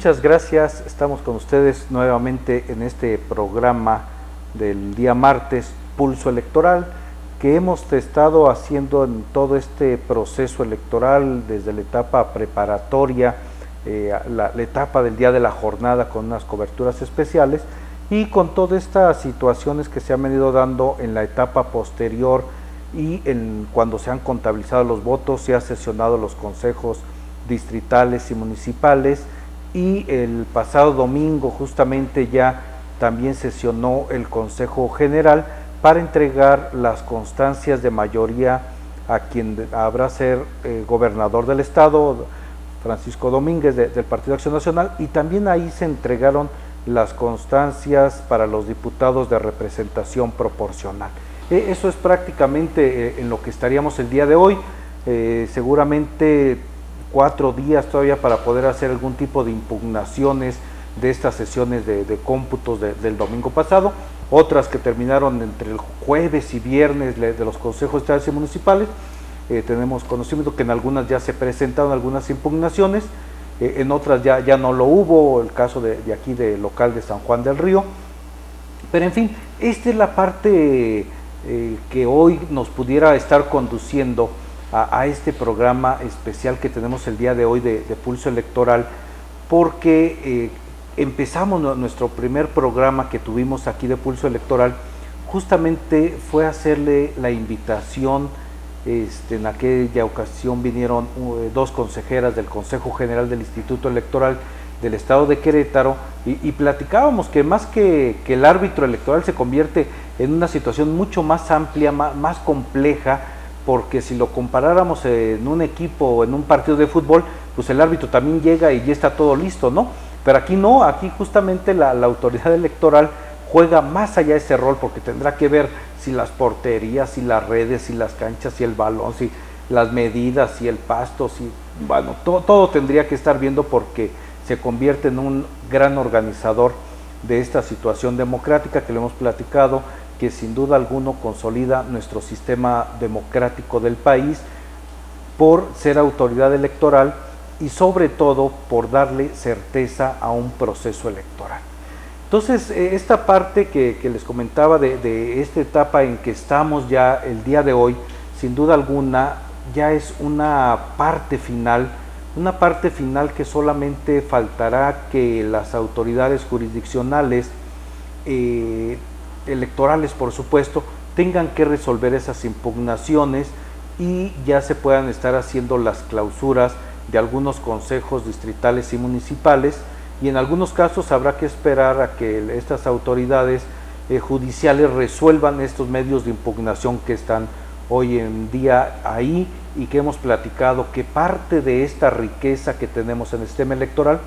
Muchas gracias, estamos con ustedes nuevamente en este programa del día martes, Pulso Electoral, que hemos estado haciendo en todo este proceso electoral, desde la etapa preparatoria, la etapa del día de la jornada con unas coberturas especiales, y con todas estas situaciones que se han venido dando en la etapa posterior y cuando se han contabilizado los votos, se han sesionado los consejos distritales y municipales, y el pasado domingo justamente ya también sesionó el Consejo General para entregar las constancias de mayoría a quien habrá ser gobernador del estado, Francisco Domínguez del Partido Acción Nacional, y también ahí se entregaron las constancias para los diputados de representación proporcional. Eso es prácticamente en lo que estaríamos el día de hoy. Seguramente 4 días todavía para poder hacer algún tipo de impugnaciones de estas sesiones de cómputos del domingo pasado, otras que terminaron entre el jueves y viernes de los consejos estatales y municipales. Tenemos conocimiento que en algunas ya se presentaron algunas impugnaciones, en otras ya no lo hubo, el caso de aquí del local de San Juan del Río, pero en fin, esta es la parte que hoy nos pudiera estar conduciendo a este programa especial que tenemos el día de hoy de Pulso Electoral, porque empezamos nuestro primer programa que tuvimos aquí de Pulso Electoral, justamente fue hacerle la invitación. En aquella ocasión vinieron 2 consejeras del Consejo General del Instituto Electoral del Estado de Querétaro, y platicábamos que más que el árbitro electoral se convierte en una situación mucho más amplia, más compleja, porque si lo comparáramos en un equipo o en un partido de fútbol, pues el árbitro también llega y ya está todo listo, ¿no? Pero aquí no, aquí justamente la autoridad electoral juega más allá de ese rol, porque tendrá que ver si las porterías, si las redes, si las canchas, si el balón, si las medidas, si el pasto, si, bueno, todo tendría que estar viendo, porque se convierte en un gran organizador de esta situación democrática que le hemos platicado, que sin duda alguno consolida nuestro sistema democrático del país por ser autoridad electoral y sobre todo por darle certeza a un proceso electoral. Entonces, esta parte que les comentaba de esta etapa en que estamos ya el día de hoy, sin duda alguna, ya es una parte final que solamente faltará que las autoridades jurisdiccionales, electorales por supuesto, tengan que resolver esas impugnaciones y ya se puedan estar haciendo las clausuras de algunos consejos distritales y municipales, y en algunos casos habrá que esperar a que estas autoridades judiciales resuelvan estos medios de impugnación que están hoy en día ahí, y que hemos platicado que parte de esta riqueza que tenemos en el sistema electoral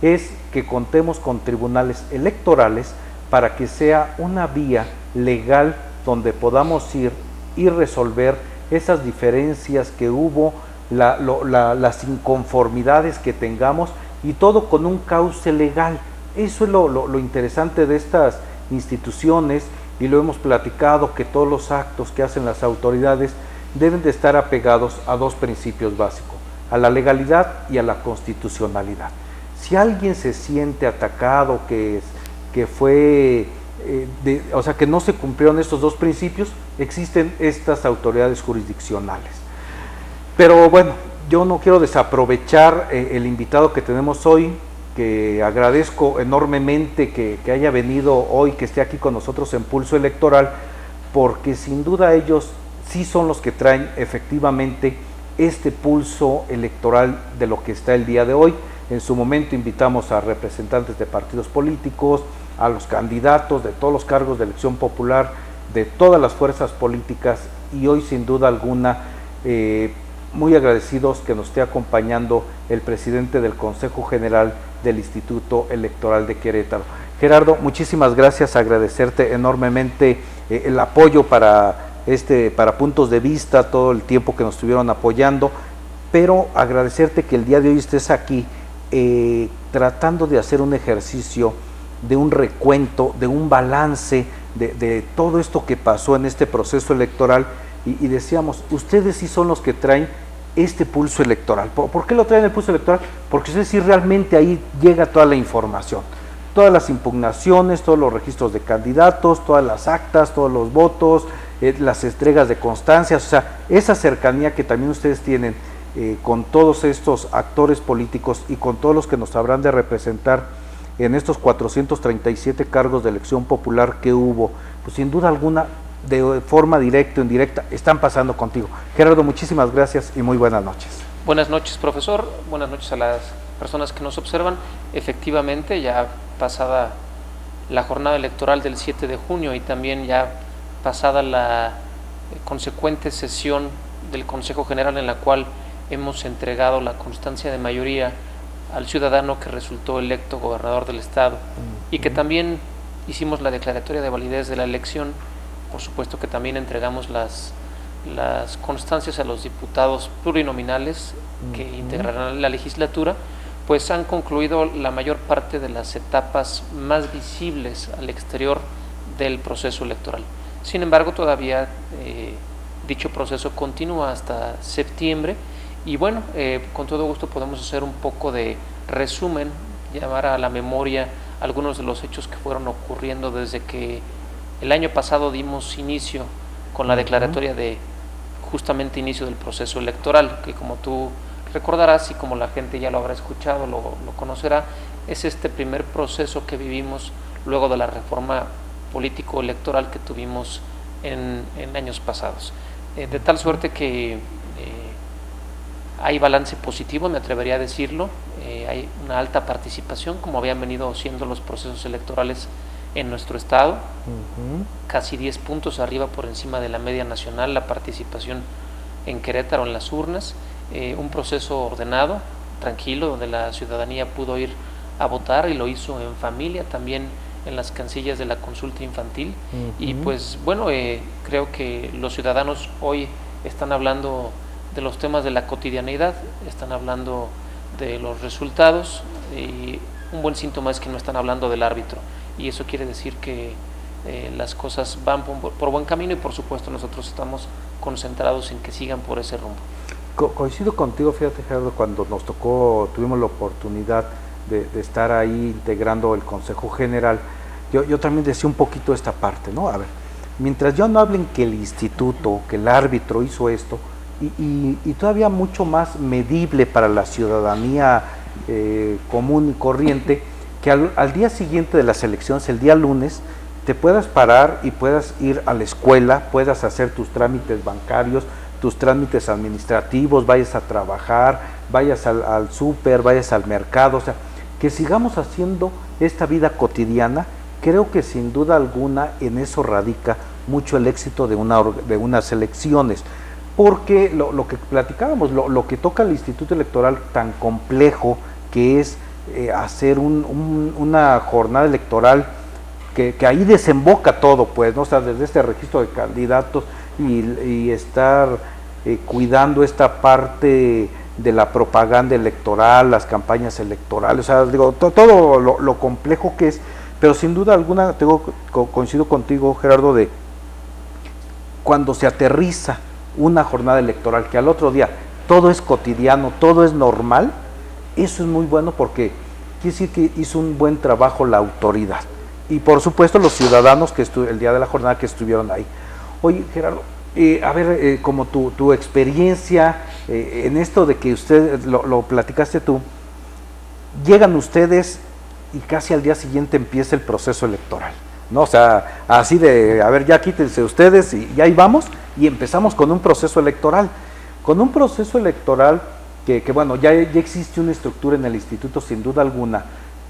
es que contemos con tribunales electorales para que sea una vía legal donde podamos ir y resolver esas diferencias que hubo, las inconformidades que tengamos, y todo con un cauce legal. Eso es lo interesante de estas instituciones, y lo hemos platicado, que todos los actos que hacen las autoridades deben de estar apegados a 2 principios básicos: a la legalidad y a la constitucionalidad. Si alguien se siente atacado, que fue, o sea, que no se cumplieron estos 2 principios, existen estas autoridades jurisdiccionales. Pero bueno, yo no quiero desaprovechar el invitado que tenemos hoy, que agradezco enormemente que haya venido hoy, que esté aquí con nosotros en Pulso Electoral, porque sin duda ellos sí son los que traen efectivamente este pulso electoral de lo que está el día de hoy. En su momento invitamos a representantes de partidos políticos, a los candidatos de todos los cargos de elección popular, de todas las fuerzas políticas, y hoy sin duda alguna muy agradecidos que nos esté acompañando el presidente del Consejo General del Instituto Electoral de Querétaro. Gerardo, muchísimas gracias, agradecerte enormemente el apoyo para puntos de vista, todo el tiempo que nos estuvieron apoyando, pero agradecerte que el día de hoy estés aquí tratando de hacer un ejercicio de un recuento, de un balance de todo esto que pasó en este proceso electoral, y decíamos, ustedes sí son los que traen este pulso electoral. ¿Por qué lo traen el pulso electoral? Porque ustedes sí realmente ahí llega toda la información, todas las impugnaciones, todos los registros de candidatos, todas las actas, todos los votos, las entregas de constancias, o sea, esa cercanía que también ustedes tienen con todos estos actores políticos y con todos los que nos habrán de representar en estos 437 cargos de elección popular que hubo, pues sin duda alguna, de forma directa o indirecta, están pasando contigo. Gerardo, muchísimas gracias y muy buenas noches. Buenas noches, profesor. Buenas noches a las personas que nos observan. Efectivamente, ya pasada la jornada electoral del 7 de junio y también ya pasada la consecuente sesión del Consejo General en la cual hemos entregado la constancia de mayoría al ciudadano que resultó electo gobernador del estado y que también hicimos la declaratoria de validez de la elección. Por supuesto que también entregamos las constancias a los diputados plurinominales que integrarán la legislatura, pues han concluido la mayor parte de las etapas más visibles al exterior del proceso electoral. Sin embargo, todavía dicho proceso continúa hasta septiembre y bueno, con todo gusto podemos hacer un poco de resumen, llevar a la memoria algunos de los hechos que fueron ocurriendo desde que el año pasado dimos inicio con la declaratoria de justamente inicio del proceso electoral, que como tú recordarás y como la gente ya lo habrá escuchado, lo conocerá, es este primer proceso que vivimos luego de la reforma político-electoral que tuvimos en años pasados. De tal suerte que hay balance positivo, me atrevería a decirlo, hay una alta participación, como habían venido siendo los procesos electorales en nuestro estado, casi 10 puntos arriba por encima de la media nacional la participación en Querétaro en las urnas, un proceso ordenado, tranquilo, donde la ciudadanía pudo ir a votar y lo hizo en familia, también en las casillas de la consulta infantil y pues bueno, creo que los ciudadanos hoy están hablando de los temas de la cotidianeidad, están hablando de los resultados y un buen síntoma es que no están hablando del árbitro y eso quiere decir que las cosas van por buen camino y por supuesto nosotros estamos concentrados en que sigan por ese rumbo. Coincido contigo, fíjate Gerardo, cuando nos tocó, tuvimos la oportunidad de estar ahí integrando el Consejo General, yo también decía un poquito esta parte, ¿no? A ver, mientras yo no hablen que el instituto, que el árbitro hizo esto, y todavía mucho más medible para la ciudadanía común y corriente, que al día siguiente de las elecciones, el día lunes, te puedas parar y puedas ir a la escuela, puedas hacer tus trámites bancarios, tus trámites administrativos, vayas a trabajar, vayas al súper, vayas al mercado, o sea, que sigamos haciendo esta vida cotidiana. Creo que sin duda alguna en eso radica mucho el éxito de unas elecciones, porque lo que platicábamos, lo que toca el Instituto Electoral tan complejo que es hacer una jornada electoral que ahí desemboca todo, pues, ¿no? O sea, desde este registro de candidatos y estar cuidando esta parte de la propaganda electoral, las campañas electorales, o sea, digo, todo lo complejo que es, pero sin duda alguna coincido contigo, Gerardo, de cuando se aterriza una jornada electoral, que al otro día todo es cotidiano, todo es normal, eso es muy bueno porque quiere decir que hizo un buen trabajo la autoridad. Y por supuesto los ciudadanos que el día de la jornada que estuvieron ahí. Oye, Gerardo, a ver, como tu experiencia en esto de que usted, lo platicaste tú, llegan ustedes y casi al día siguiente empieza el proceso electoral, ¿no? O sea, así de, a ver, ya quítense ustedes y ahí vamos y empezamos con un proceso electoral. Con un proceso electoral que bueno, ya existe una estructura en el instituto sin duda alguna,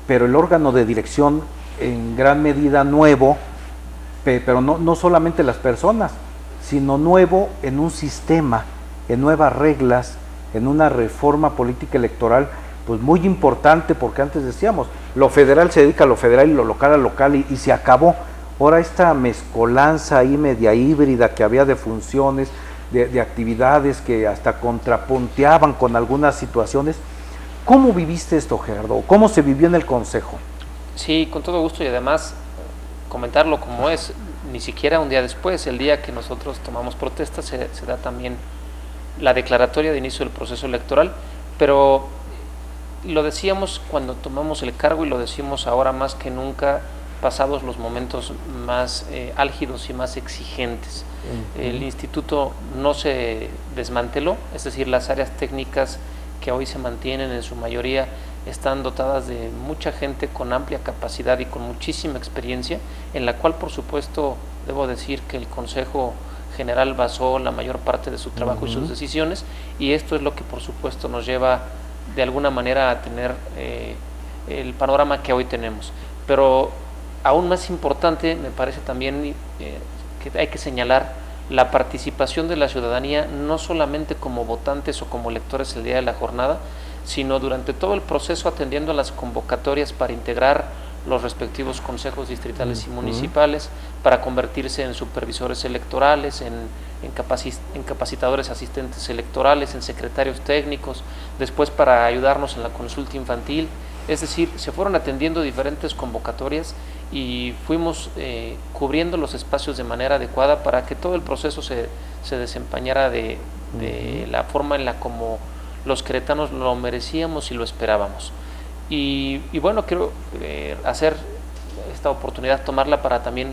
pero el órgano de dirección en gran medida nuevo, pero no solamente las personas, sino nuevo en un sistema, en nuevas reglas, en una reforma política electoral, pues muy importante, porque antes decíamos, lo federal se dedica a lo federal y lo local a lo local y se acabó. Ahora esta mezcolanza ahí media híbrida que había de funciones, de actividades que hasta contrapunteaban con algunas situaciones. ¿Cómo viviste esto, Gerardo? ¿Cómo se vivió en el Consejo? Sí, con todo gusto y además comentarlo como es, ni siquiera un día después, el día que nosotros tomamos protesta se da también la declaratoria de inicio del proceso electoral, pero lo decíamos cuando tomamos el cargo y lo decimos ahora más que nunca, pasados los momentos más álgidos y más exigentes. El instituto no se desmanteló, es decir, las áreas técnicas que hoy se mantienen en su mayoría están dotadas de mucha gente con amplia capacidad y con muchísima experiencia, en la cual por supuesto debo decir que el Consejo General basó la mayor parte de su trabajo y sus decisiones, y esto es lo que por supuesto nos lleva de alguna manera a tener el panorama que hoy tenemos. Pero aún más importante me parece también que hay que señalar la participación de la ciudadanía, no solamente como votantes o como electores el día de la jornada, sino durante todo el proceso atendiendo a las convocatorias para integrar los respectivos consejos distritales y municipales, para convertirse en supervisores electorales, en capacitadores asistentes electorales, en secretarios técnicos, después para ayudarnos en la consulta infantil. Es decir, se fueron atendiendo diferentes convocatorias y fuimos cubriendo los espacios de manera adecuada para que todo el proceso se desempeñara de la forma en la como los queretanos lo merecíamos y lo esperábamos. Y bueno, quiero hacer esta oportunidad, tomarla para también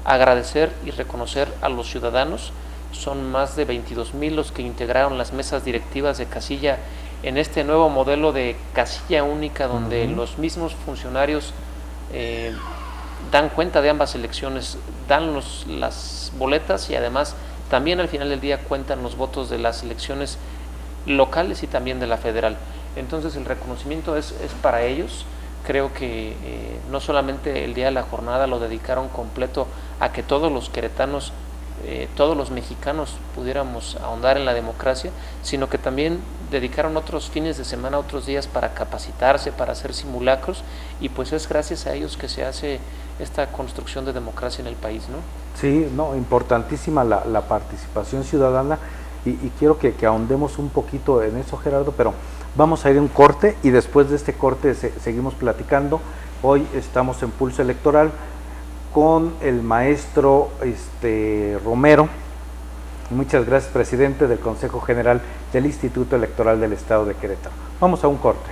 agradecer y reconocer a los ciudadanos. Son más de 22,000 los que integraron las mesas directivas de casilla en este nuevo modelo de casilla única, donde los mismos funcionarios dan cuenta de ambas elecciones, dan las boletas y además también al final del día cuentan los votos de las elecciones locales y también de la federal. Entonces el reconocimiento es para ellos. Creo que no solamente el día de la jornada lo dedicaron completo a que todos los queretanos, todos los mexicanos pudiéramos ahondar en la democracia, sino que también dedicaron otros fines de semana, otros días para capacitarse, para hacer simulacros, y pues es gracias a ellos que se hace esta construcción de democracia en el país, ¿no? Sí, no, importantísima la participación ciudadana, y quiero que ahondemos un poquito en eso, Gerardo, pero vamos a ir a un corte y después de este corte seguimos platicando. Hoy estamos en Pulso Electoral con el maestro Romero. Muchas gracias, presidente del Consejo General del Instituto Electoral del Estado de Querétaro. Vamos a un corte.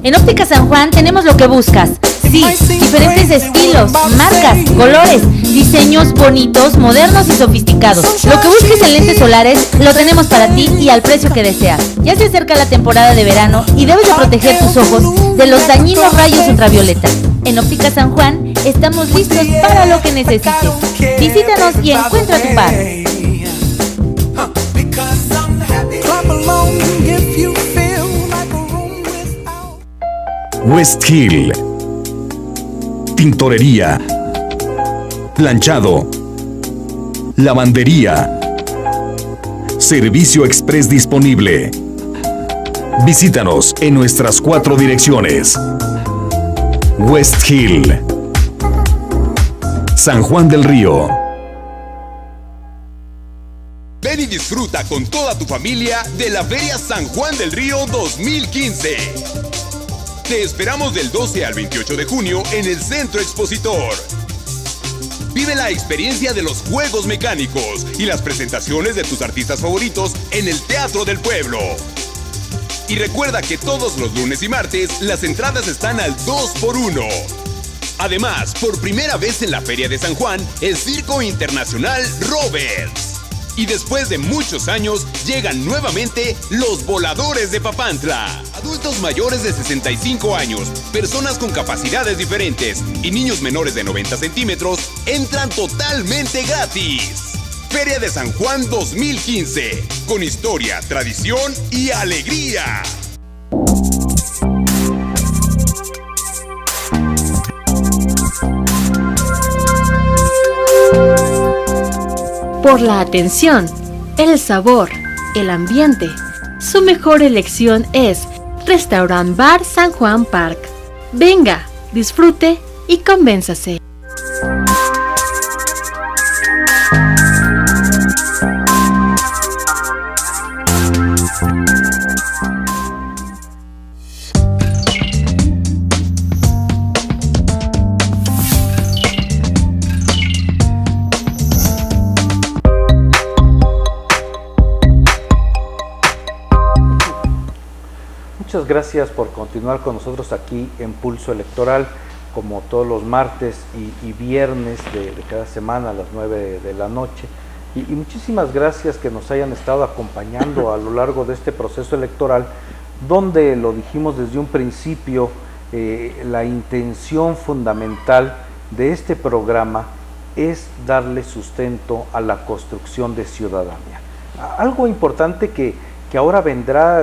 En Óptica San Juan tenemos lo que buscas. Sí, diferentes estilos, marcas, colores, diseños bonitos, modernos y sofisticados. Lo que busques en lentes solares lo tenemos para ti y al precio que deseas. Ya se acerca la temporada de verano y debes de proteger tus ojos de los dañinos rayos ultravioleta. En Óptica San Juan estamos listos para lo que necesites. Visítanos y encuentra tu par. West Hill, tintorería, planchado, lavandería, servicio express disponible. Visítanos en nuestras 4 direcciones. West Hill, San Juan del Río. Ven y disfruta con toda tu familia de la Feria San Juan del Río 2015. Te esperamos del 12 al 28 de junio en el Centro Expositor. Vive la experiencia de los juegos mecánicos y las presentaciones de tus artistas favoritos en el Teatro del Pueblo. Y recuerda que todos los lunes y martes las entradas están al 2x1. Además, por primera vez en la Feria de San Juan, el Circo Internacional Roberts. Y después de muchos años, llegan nuevamente los voladores de Papantla. Adultos mayores de 65 años, personas con capacidades diferentes y niños menores de 90 centímetros entran totalmente gratis. Feria de San Juan 2015, con historia, tradición y alegría. Por la atención, el sabor, el ambiente, su mejor elección es Restaurant Bar San Juan Park. Venga, disfrute y convénzase. muchas gracias por continuar con nosotros aquí en Pulso Electoral, como todos los martes y viernes de cada semana a las 9 de la noche. Y muchísimas gracias que nos hayan estado acompañando a lo largo de este proceso electoral, donde lo dijimos desde un principio, la intención fundamental de este programa es darle sustento a la construcción de ciudadanía. Algo importante que ahora vendrá,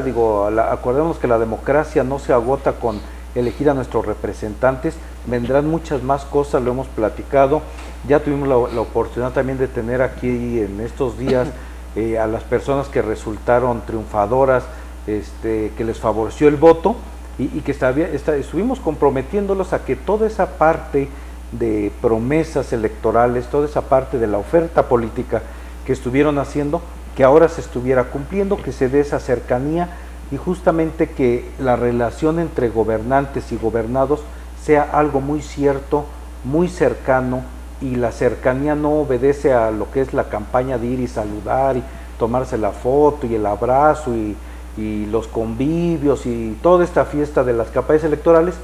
acordémonos que la democracia no se agota con elegir a nuestros representantes, vendrán muchas más cosas, lo hemos platicado, ya tuvimos la oportunidad también de tener aquí en estos días a las personas que resultaron triunfadoras, que les favoreció el voto y que estuvimos comprometiéndolos a que toda esa parte de promesas electorales, toda esa parte de la oferta política que estuvieron haciendo, que ahora se estuviera cumpliendo, que se dé esa cercanía y justamente que la relación entre gobernantes y gobernados sea algo muy cierto, muy cercano, y la cercanía no obedece a lo que es la campaña de ir y saludar y tomarse la foto y el abrazo y los convivios y toda esta fiesta de las campañas electorales,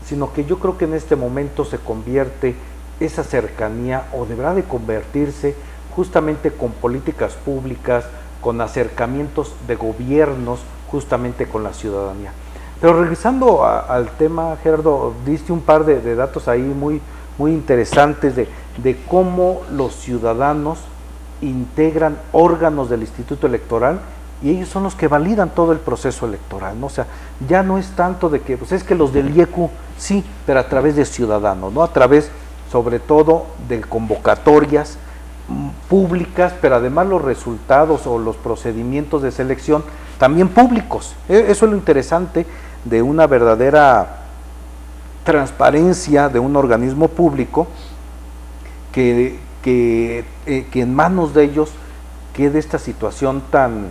sino que yo creo que en este momento se convierte esa cercanía, o deberá de convertirse justamente con políticas públicas, con acercamientos de gobiernos justamente con la ciudadanía. Pero regresando al tema, Gerardo, diste un par de datos ahí muy interesantes de cómo los ciudadanos integran órganos del Instituto Electoral y ellos son los que validan todo el proceso electoral, ¿no? O sea, ya no es tanto de que, pues es que los del IECU sí, pero a través de ciudadanos, ¿no? A través, sobre todo, de convocatorias públicas, pero además los resultados o los procedimientos de selección también públicos. Eso es lo interesante de una verdadera transparencia de un organismo público, que en manos de ellos quede esta situación tan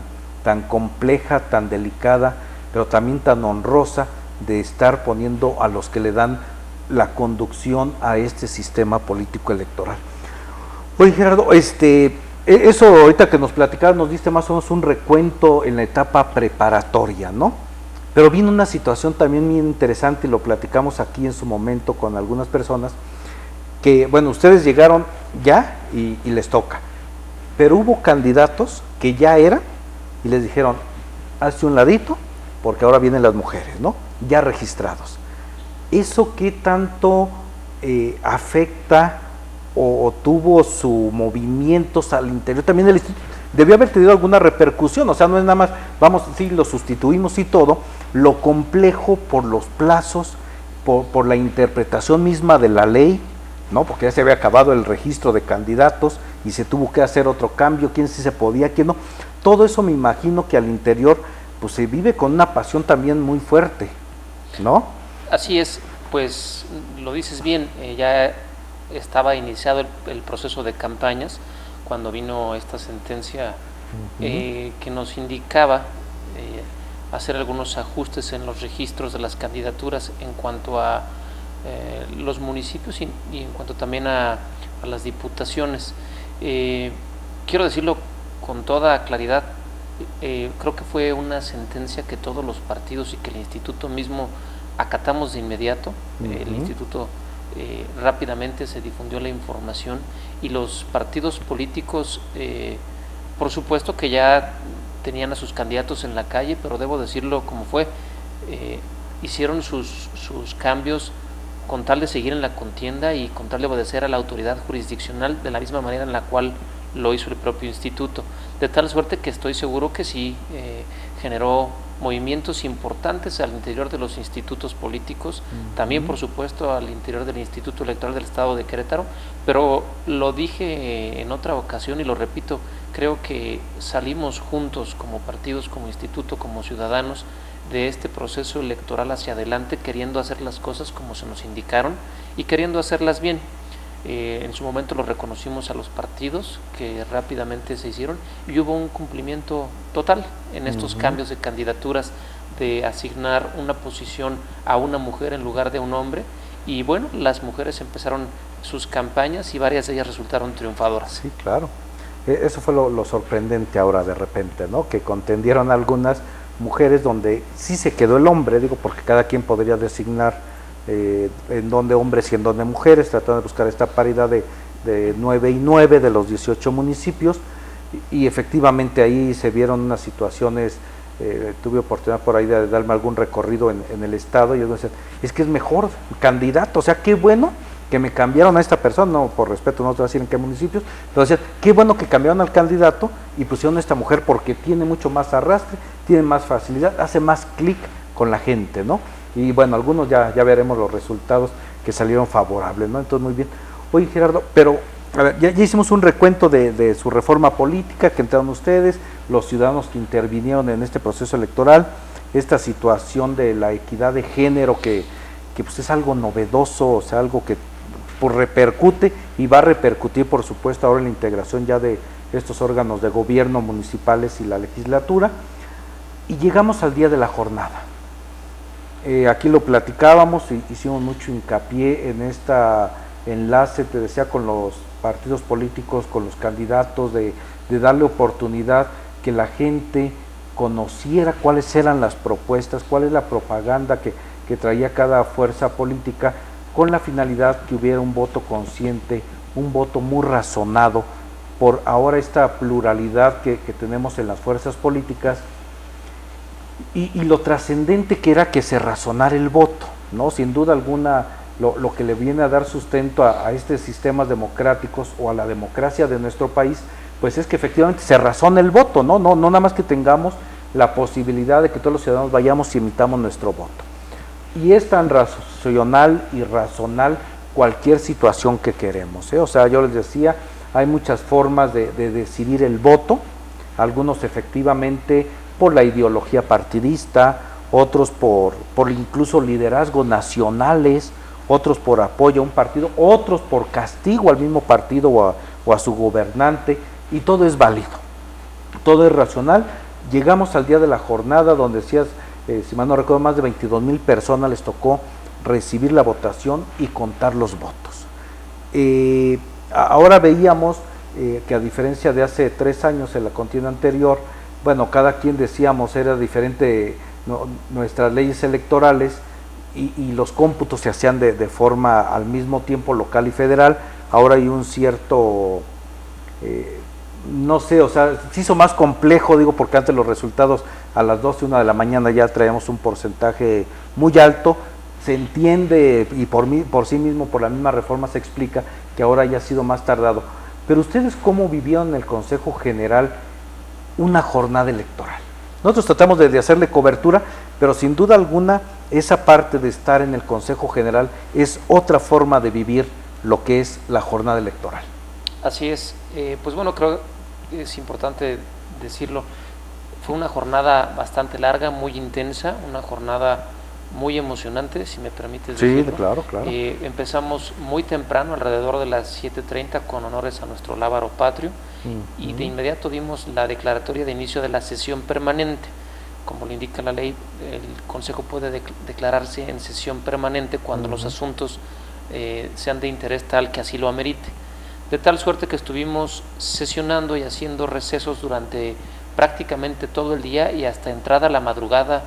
compleja, tan delicada, pero también tan honrosa de estar poniendo a los que le dan la conducción a este sistema político electoral. Oye, Gerardo, eso ahorita que nos platicabas, nos diste más o menos un recuento en la etapa preparatoria, ¿no? Pero vino una situación también muy interesante y lo platicamos aquí en su momento con algunas personas, que, bueno, ustedes llegaron ya y les toca, pero hubo candidatos que ya eran y les dijeron, hazte un ladito, porque ahora vienen las mujeres, ¿no? Ya registrados. ¿Eso qué tanto afecta o tuvo su movimientos al interior también del instituto? Debió haber tenido alguna repercusión, o sea, no es nada más, vamos, sí, lo sustituimos y todo, lo complejo por los plazos, por la interpretación misma de la ley, ¿no? Porque ya se había acabado el registro de candidatos y se tuvo que hacer otro cambio, quién sí se podía, quién no. Todo eso me imagino que al interior pues se vive con una pasión también muy fuerte, ¿no? Así es, pues lo dices bien, ya estaba iniciado el proceso de campañas cuando vino esta sentencia que nos indicaba hacer algunos ajustes en los registros de las candidaturas en cuanto a los municipios y en cuanto también a las diputaciones. Quiero decirlo con toda claridad, creo que fue una sentencia que todos los partidos y que el instituto mismo acatamos de inmediato. El instituto rápidamente se difundió la información y los partidos políticos, por supuesto que ya tenían a sus candidatos en la calle, pero debo decirlo como fue, hicieron sus cambios con tal de seguir en la contienda y con tal de obedecer a la autoridad jurisdiccional de la misma manera en la cual lo hizo el propio instituto, de tal suerte que estoy seguro que sí generó movimientos importantes al interior de los institutos políticos, también por supuesto al interior del Instituto Electoral del Estado de Querétaro, pero lo dije en otra ocasión y lo repito, creo que salimos juntos como partidos, como instituto, como ciudadanos de este proceso electoral hacia adelante, queriendo hacer las cosas como se nos indicaron y queriendo hacerlas bien. En su momento lo reconocimos a los partidos que rápidamente se hicieron y hubo un cumplimiento total en estos cambios de candidaturas, de asignar una posición a una mujer en lugar de un hombre, y bueno, las mujeres empezaron sus campañas y varias de ellas resultaron triunfadoras. Sí, claro. Eso fue lo sorprendente ahora de repente, ¿no? Que contendieron algunas mujeres, donde sí se quedó el hombre, digo, porque cada quien podría designar en donde hombres y en donde mujeres, tratando de buscar esta paridad de 9 y 9 de los 18 municipios, y efectivamente ahí se vieron unas situaciones. Tuve oportunidad por ahí de darme algún recorrido en el estado, y ellos decían, es que es mejor candidato, o sea, qué bueno que me cambiaron a esta persona, no, por respeto no te voy a decir en qué municipios, pero decían, qué bueno que cambiaron al candidato y pusieron a esta mujer porque tiene mucho más arrastre, tiene más facilidad, hace más clic con la gente, ¿no? Y bueno, algunos ya veremos los resultados que salieron favorables, ¿no? Entonces, muy bien. Oye, Gerardo, pero a ver, ya hicimos un recuento de su reforma política que entraron ustedes, los ciudadanos que intervinieron en este proceso electoral, esta situación de la equidad de género que pues es algo novedoso, o sea, algo que pues repercute y va a repercutir, por supuesto, ahora en la integración ya de estos órganos de gobierno municipales y la legislatura. Y llegamos al día de la jornada. Aquí lo platicábamos y hicimos mucho hincapié en esta enlace, te decía, con los partidos políticos, con los candidatos, de darle oportunidad que la gente conociera cuáles eran las propuestas, cuál es la propaganda que traía cada fuerza política, con la finalidad que hubiera un voto consciente, un voto muy razonado por ahora esta pluralidad que tenemos en las fuerzas políticas, y lo trascendente que era que se razonara el voto, ¿no? Sin duda alguna, lo que le viene a dar sustento a estos sistemas democráticos o a la democracia de nuestro país, pues es que efectivamente se razona el voto, no nada más que tengamos la posibilidad de que todos los ciudadanos vayamos y emitamos nuestro voto. Y es tan racional y razonal cualquier situación que queremos, ¿eh? O sea, yo les decía, hay muchas formas de decidir el voto, algunos efectivamente por la ideología partidista, otros por incluso liderazgos nacionales, otros por apoyo a un partido, otros por castigo al mismo partido o a su gobernante, y todo es válido, todo es racional. Llegamos al día de la jornada donde decías, si mal no recuerdo, más de 22,000 personas les tocó recibir la votación y contar los votos. Ahora veíamos que a diferencia de hace 3 años en la contienda anterior, bueno, cada quien, decíamos, era diferente, nuestras leyes electorales, y los cómputos se hacían de forma al mismo tiempo local y federal. Ahora hay un cierto, no sé, o sea, se hizo más complejo, digo, porque antes los resultados a las 12, 1 de la mañana ya traíamos un porcentaje muy alto. Se entiende, y por sí mismo, por la misma reforma se explica que ahora ya ha sido más tardado. Pero ustedes, ¿cómo vivieron en el Consejo General una jornada electoral? Nosotros tratamos de hacerle cobertura, pero sin duda alguna esa parte de estar en el Consejo General es otra forma de vivir lo que es la jornada electoral. Así es, pues bueno, creo que es importante decirlo, fue una jornada bastante larga, muy intensa, una jornada muy emocionante, si me permites decirlo. Sí, claro. Empezamos muy temprano, alrededor de las 7:30, con honores a nuestro lábaro patrio, y de inmediato dimos la declaratoria de inicio de la sesión permanente. Como lo indica la ley, el Consejo puede declararse en sesión permanente cuando los asuntos sean de interés tal que así lo amerite. De tal suerte que estuvimos sesionando y haciendo recesos durante prácticamente todo el día y hasta entrada la madrugada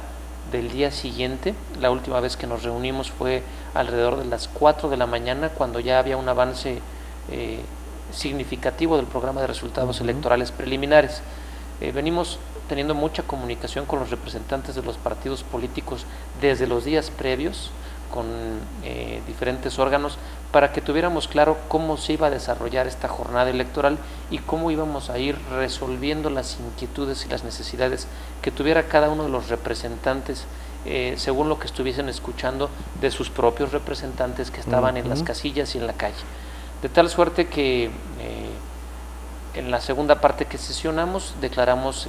del día siguiente. La última vez que nos reunimos fue alrededor de las 4 de la mañana, cuando ya había un avance significativo del programa de resultados electorales preliminares. Venimos teniendo mucha comunicación con los representantes de los partidos políticos desde los días previos, con diferentes órganos, para que tuviéramos claro cómo se iba a desarrollar esta jornada electoral y cómo íbamos a ir resolviendo las inquietudes y las necesidades que tuviera cada uno de los representantes, según lo que estuviesen escuchando de sus propios representantes que estaban en las casillas y en la calle. De tal suerte que en la segunda parte que sesionamos declaramos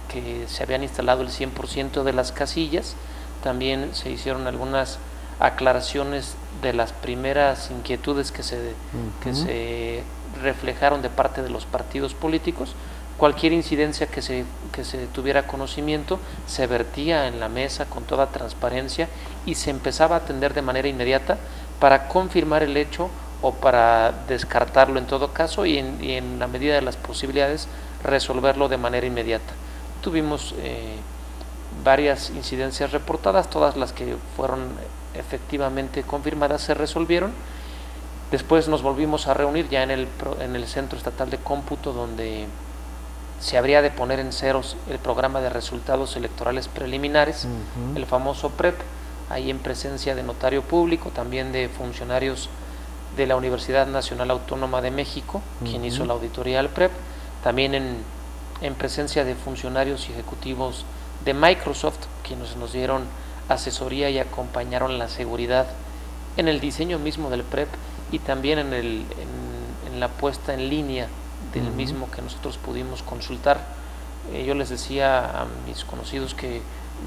que se habían instalado el 100% de las casillas. También se hicieron algunas aclaraciones de las primeras inquietudes que se reflejaron de parte de los partidos políticos. Cualquier incidencia que se tuviera conocimiento se vertía en la mesa con toda transparencia y se empezaba a atender de manera inmediata para confirmar el hecho o para descartarlo en todo caso, y en la medida de las posibilidades resolverlo de manera inmediata. Tuvimos varias incidencias reportadas, todas las que fueron efectivamente confirmadas se resolvieron. Después nos volvimos a reunir ya en el Centro Estatal de Cómputo, donde se habría de poner en ceros el programa de resultados electorales preliminares, el famoso PREP, ahí en presencia de notario público, también de funcionarios de la Universidad Nacional Autónoma de México, quien hizo la auditoría al PREP, también en presencia de funcionarios y ejecutivos de Microsoft, quienes nos dieron asesoría y acompañaron la seguridad en el diseño mismo del PREP y también en la puesta en línea del mismo que nosotros pudimos consultar. Yo les decía a mis conocidos que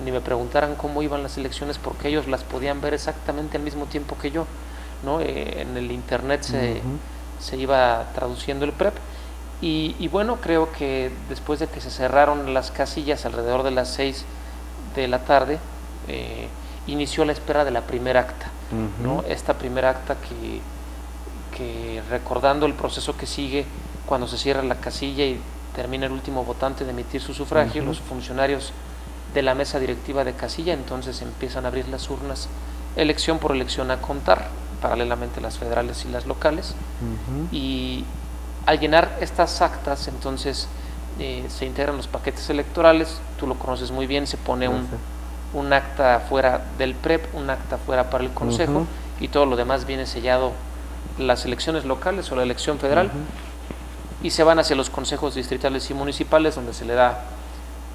ni me preguntaran cómo iban las elecciones, porque ellos las podían ver exactamente al mismo tiempo que yo, ¿no? En el internet se iba traduciendo el PREP y bueno, creo que después de que se cerraron las casillas alrededor de las 6 de la tarde, inició la espera de la primera acta, ¿no? Esta primera acta que recordando el proceso que sigue cuando se cierra la casilla y termina el último votante de emitir su sufragio, los funcionarios de la mesa directiva de casilla entonces empiezan a abrir las urnas elección por elección a contar, paralelamente las federales y las locales, y al llenar estas actas entonces se integran los paquetes electorales, tú lo conoces muy bien, se pone un acta fuera del PREP, un acta fuera para el Consejo y todo lo demás viene sellado, las elecciones locales o la elección federal, y se van hacia los consejos distritales y municipales, donde se le da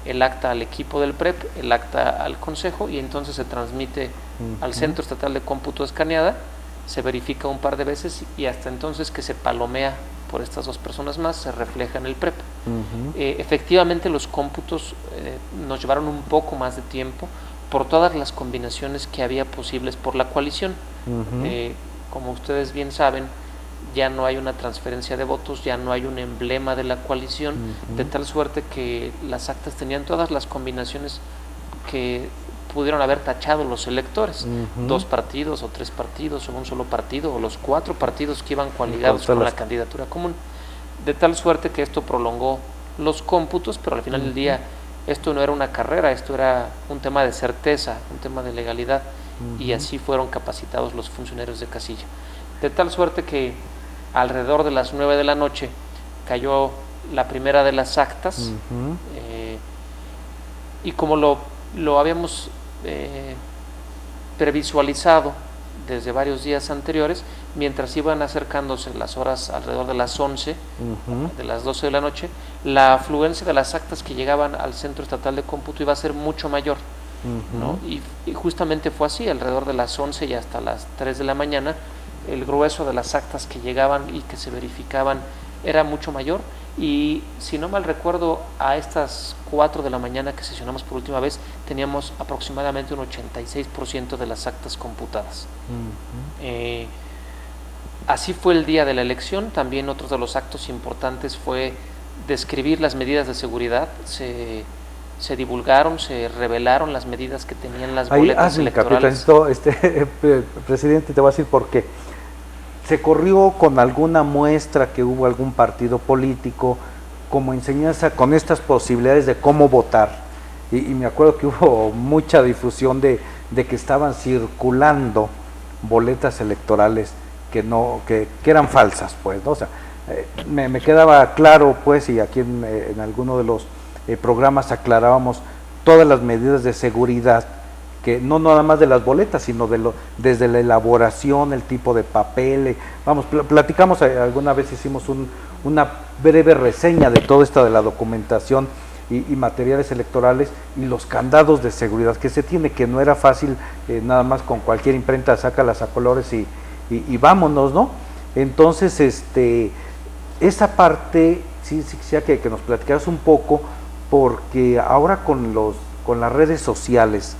el acta al equipo del PREP, el acta al consejo, y entonces se transmite al Centro Estatal de Cómputo escaneada, se verifica un par de veces y hasta entonces que se palomea por estas dos personas más, se refleja en el PREP. Efectivamente los cómputos nos llevaron un poco más de tiempo por todas las combinaciones que había posibles por la coalición. Como ustedes bien saben, ya no hay una transferencia de votos, ya no hay un emblema de la coalición, de tal suerte que las actas tenían todas las combinaciones que pudieron haber tachado los electores, 2 partidos o 3 partidos o un solo partido o los 4 partidos que iban coaligados con la candidatura común, de tal suerte que esto prolongó los cómputos, pero al final del día esto no era una carrera, esto era un tema de certeza, un tema de legalidad, y así fueron capacitados los funcionarios de casilla, de tal suerte que alrededor de las 9 de la noche cayó la primera de las actas, y como lo habíamos previsualizado desde varios días anteriores, mientras iban acercándose las horas alrededor de las 11, de las 12 de la noche, la afluencia de las actas que llegaban al Centro Estatal de Cómputo iba a ser mucho mayor, ¿no? Y justamente fue así, alrededor de las 11 y hasta las 3 de la mañana, el grueso de las actas que llegaban y que se verificaban era mucho mayor, y si no mal recuerdo, a estas 4 de la mañana que sesionamos por última vez, teníamos aproximadamente un 86% de las actas computadas. Así fue el día de la elección. También otro de los actos importantes fue describir las medidas de seguridad. Se divulgaron, se revelaron las medidas que tenían las boletas electorales. Presidente, te voy a decir por qué. Se corrió con alguna muestra que hubo algún partido político como enseñanza con estas posibilidades de cómo votar, y me acuerdo que hubo mucha difusión de que estaban circulando boletas electorales que eran falsas, pues, ¿no? O sea, me quedaba claro, pues, y aquí en alguno de los programas aclarábamos todas las medidas de seguridad, que no nada más de las boletas, sino desde la elaboración, el tipo de papel, platicamos alguna vez, hicimos una breve reseña de todo esto de la documentación y materiales electorales y los candados de seguridad que se tiene, que no era fácil, nada más con cualquier imprenta sácalas a colores y vámonos, ¿no? Entonces, esa parte sí quisiera que nos platicaras un poco, porque ahora con las redes sociales,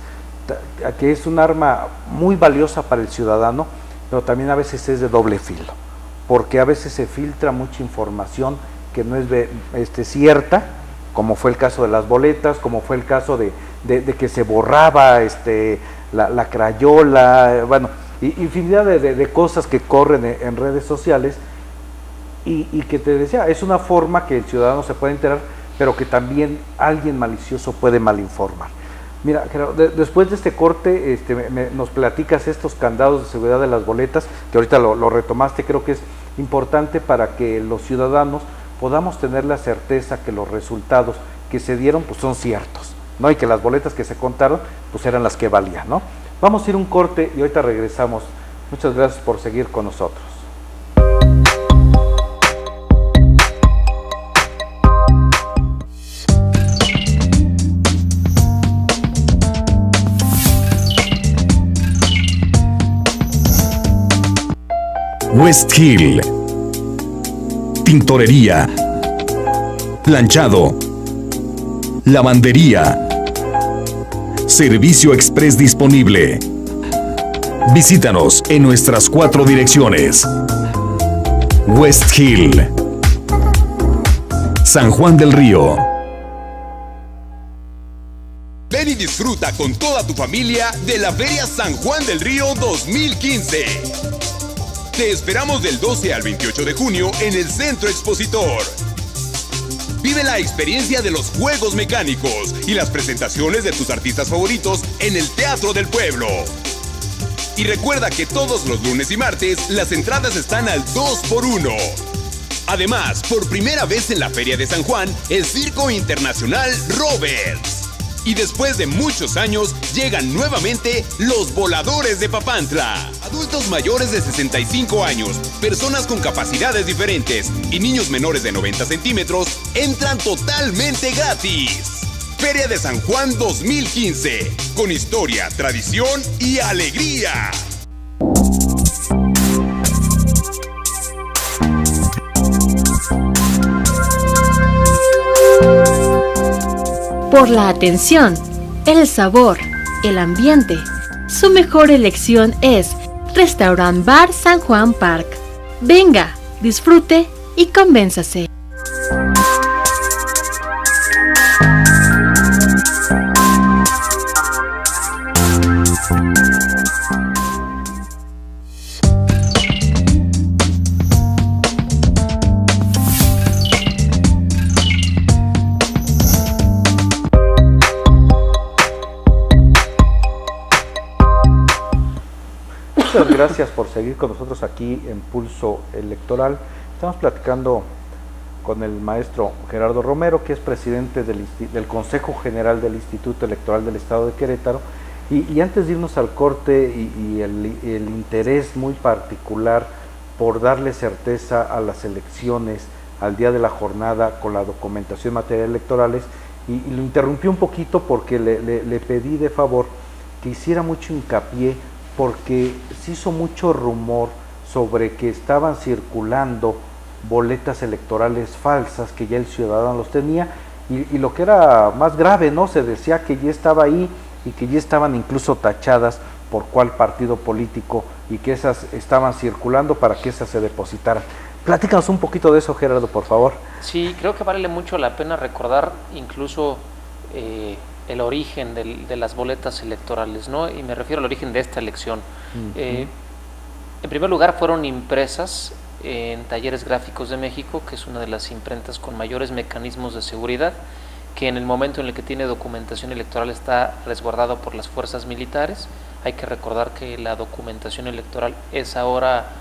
que es un arma muy valiosa para el ciudadano, pero también a veces es de doble filo, porque a veces se filtra mucha información que no es cierta, como fue el caso de las boletas, como fue el caso de que se borraba la crayola, bueno, infinidad de cosas que corren en redes sociales, y que te decía, es una forma que el ciudadano se puede enterar, pero que también alguien malicioso puede malinformar. Mira, Gerardo, después de este corte nos platicas estos candados de seguridad de las boletas, que ahorita lo retomaste. Creo que es importante para que los ciudadanos podamos tener la certeza que los resultados que se dieron pues son ciertos, ¿no? Y que las boletas que se contaron pues eran las que valían, ¿no? Vamos a ir un corte y ahorita regresamos. Muchas gracias por seguir con nosotros. West Hill. Tintorería. Planchado. Lavandería. Servicio express disponible. Visítanos en nuestras 4 direcciones. West Hill. San Juan del Río. Ven y disfruta con toda tu familia de la Feria San Juan del Río 2015. Te esperamos del 12 al 28 de junio en el Centro Expositor. Vive la experiencia de los juegos mecánicos y las presentaciones de tus artistas favoritos en el Teatro del Pueblo. Y recuerda que todos los lunes y martes las entradas están al 2x1. Además, por primera vez en la Feria de San Juan, el Circo Internacional Roberts. Y después de muchos años, llegan nuevamente los voladores de Papantla. Adultos mayores de 65 años, personas con capacidades diferentes y niños menores de 90 centímetros entran totalmente gratis. Feria de San Juan 2015, con historia, tradición y alegría. Por la atención, el sabor, el ambiente, su mejor elección es Restaurant Bar San Juan Park. Venga, disfrute y convénzase. Muchas gracias por seguir con nosotros aquí en Pulso Electoral. Estamos platicando con el maestro Gerardo Romero, que es presidente del Consejo General del Instituto Electoral del Estado de Querétaro. Y antes de irnos al corte y el interés muy particular por darle certeza a las elecciones, al día de la jornada, con la documentación en materia electorales, y lo interrumpí un poquito porque le pedí de favor que hiciera mucho hincapié, porque se hizo mucho rumor sobre que estaban circulando boletas electorales falsas, que ya el ciudadano los tenía, y lo que era más grave, ¿no? Se decía que ya estaba ahí y que ya estaban incluso tachadas por cuál partido político y que esas estaban circulando para que esas se depositaran. Platícanos un poquito de eso, Gerardo, por favor. Sí, creo que vale mucho la pena recordar incluso el origen de las boletas electorales, ¿no? Y me refiero al origen de esta elección. En primer lugar, fueron impresas en Talleres Gráficos de México, que es una de las imprentas con mayores mecanismos de seguridad, que en el momento en el que tiene documentación electoral está resguardado por las fuerzas militares. Hay que recordar que la documentación electoral es ahora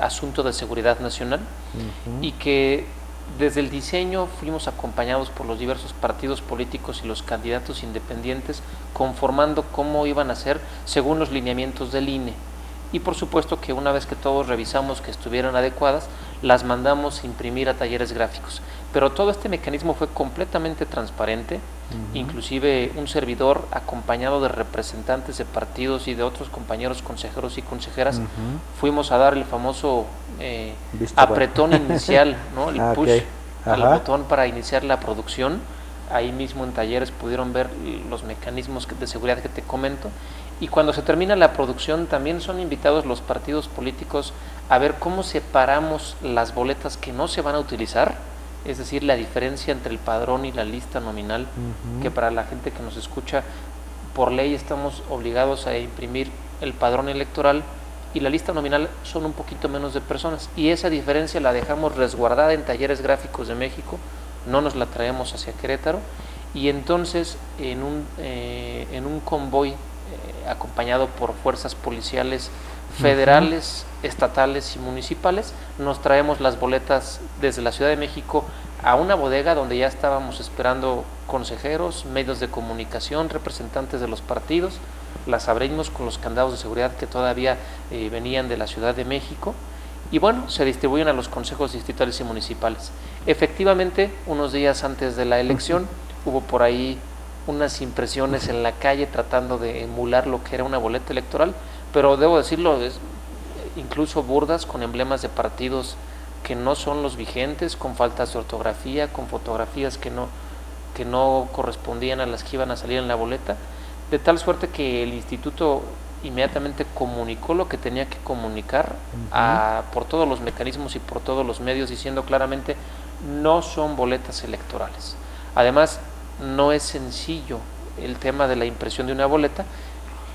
asunto de seguridad nacional, y que desde el diseño fuimos acompañados por los diversos partidos políticos y los candidatos independientes, conformando cómo iban a ser según los lineamientos del INE. Y por supuesto que una vez que todos revisamos que estuvieran adecuadas, las mandamos imprimir a Talleres Gráficos. Pero todo este mecanismo fue completamente transparente, inclusive un servidor acompañado de representantes de partidos y de otros compañeros consejeros y consejeras, fuimos a dar el famoso apretón inicial, ¿no? El push al botón para iniciar la producción. Ahí mismo en Talleres pudieron ver los mecanismos de seguridad que te comento. Y cuando se termina la producción también son invitados los partidos políticos a ver cómo separamos las boletas que no se van a utilizar, es decir, la diferencia entre el padrón y la lista nominal, que para la gente que nos escucha, por ley estamos obligados a imprimir el padrón electoral, y la lista nominal son un poquito menos de personas, y esa diferencia la dejamos resguardada en Talleres Gráficos de México, no nos la traemos hacia Querétaro, y entonces en un convoy acompañado por fuerzas policiales federales, estatales y municipales, nos traemos las boletas desde la Ciudad de México a una bodega donde ya estábamos esperando consejeros, medios de comunicación, representantes de los partidos. Las abrimos con los candados de seguridad que todavía venían de la Ciudad de México, y bueno, se distribuyen a los consejos distritales y municipales. Efectivamente, unos días antes de la elección hubo por ahí unas impresiones en la calle tratando de emular lo que era una boleta electoral, pero debo decirlo, incluso burdas, con emblemas de partidos que no son los vigentes, con faltas de ortografía, con fotografías que no correspondían a las que iban a salir en la boleta, de tal suerte que el instituto inmediatamente comunicó lo que tenía que comunicar por todos los mecanismos y por todos los medios, diciendo claramente: no son boletas electorales. Además, no es sencillo el tema de la impresión de una boleta,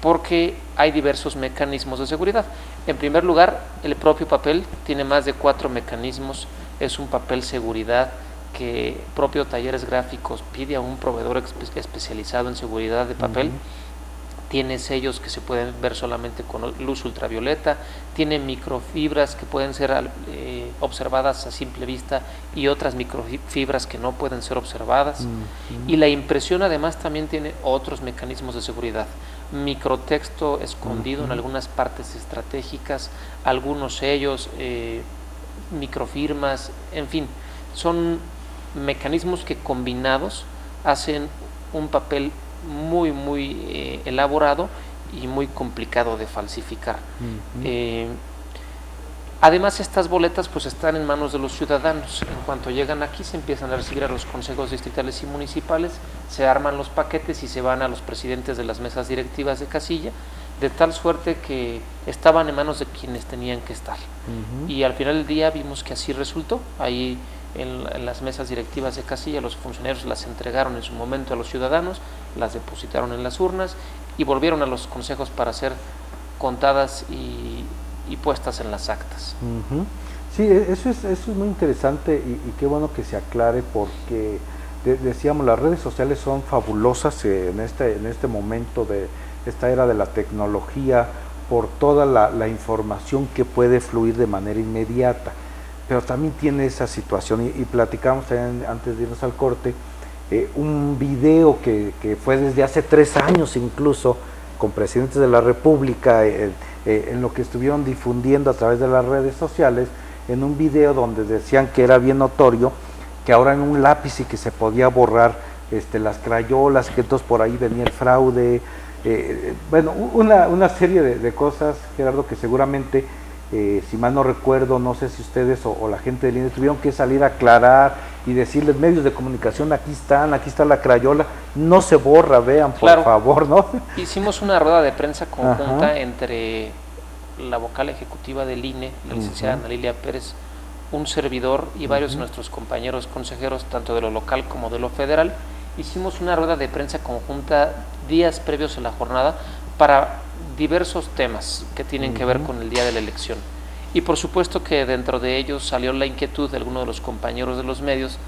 porque hay diversos mecanismos de seguridad. En primer lugar, el propio papel tiene más de 4 mecanismos. Es un papel seguridad que propio Talleres Gráficos pide a un proveedor especializado en seguridad de papel. Tiene sellos que se pueden ver solamente con luz ultravioleta, tiene microfibras que pueden ser observadas a simple vista y otras microfibras que no pueden ser observadas. Y la impresión además también tiene otros mecanismos de seguridad: microtexto escondido en algunas partes estratégicas, algunos sellos, microfirmas, en fin, son mecanismos que combinados hacen un papel muy elaborado y muy complicado de falsificar. Además, estas boletas pues están en manos de los ciudadanos. En cuanto llegan aquí, se empiezan a recibir a los consejos distritales y municipales, se arman los paquetes y se van a los presidentes de las mesas directivas de casilla, de tal suerte que estaban en manos de quienes tenían que estar. Y al final del día vimos que así resultó. Ahí en las mesas directivas de casilla los funcionarios las entregaron en su momento a los ciudadanos, las depositaron en las urnas y volvieron a los consejos para ser contadas y puestas en las actas. Sí, eso es muy interesante y qué bueno que se aclare, porque decíamos, las redes sociales son fabulosas en este momento de esta era de la tecnología, por toda la información que puede fluir de manera inmediata, pero también tiene esa situación, y platicamos también antes de irnos al corte, un video que fue desde hace 3 años incluso, con presidentes de la República, en lo que estuvieron difundiendo a través de las redes sociales, en un video donde decían que era bien notorio que ahora en un lápiz y que se podía borrar las crayolas, que entonces por ahí venía el fraude, bueno, una serie de cosas, Gerardo, que seguramente, si mal no recuerdo, no sé si ustedes o la gente del INE tuvieron que salir a aclarar y decirles, medios de comunicación, aquí está la crayola, no se borra, vean, por favor, ¿no? Hicimos una rueda de prensa conjunta entre la vocal ejecutiva del INE, la licenciada Ana Lilia Pérez, un servidor y varios de nuestros compañeros consejeros, tanto de lo local como de lo federal. Hicimos una rueda de prensa conjunta días previos a la jornada para diversos temas que tienen que ver con el día de la elección. Y por supuesto que dentro de ellos salió la inquietud de algunos de los compañeros de los medios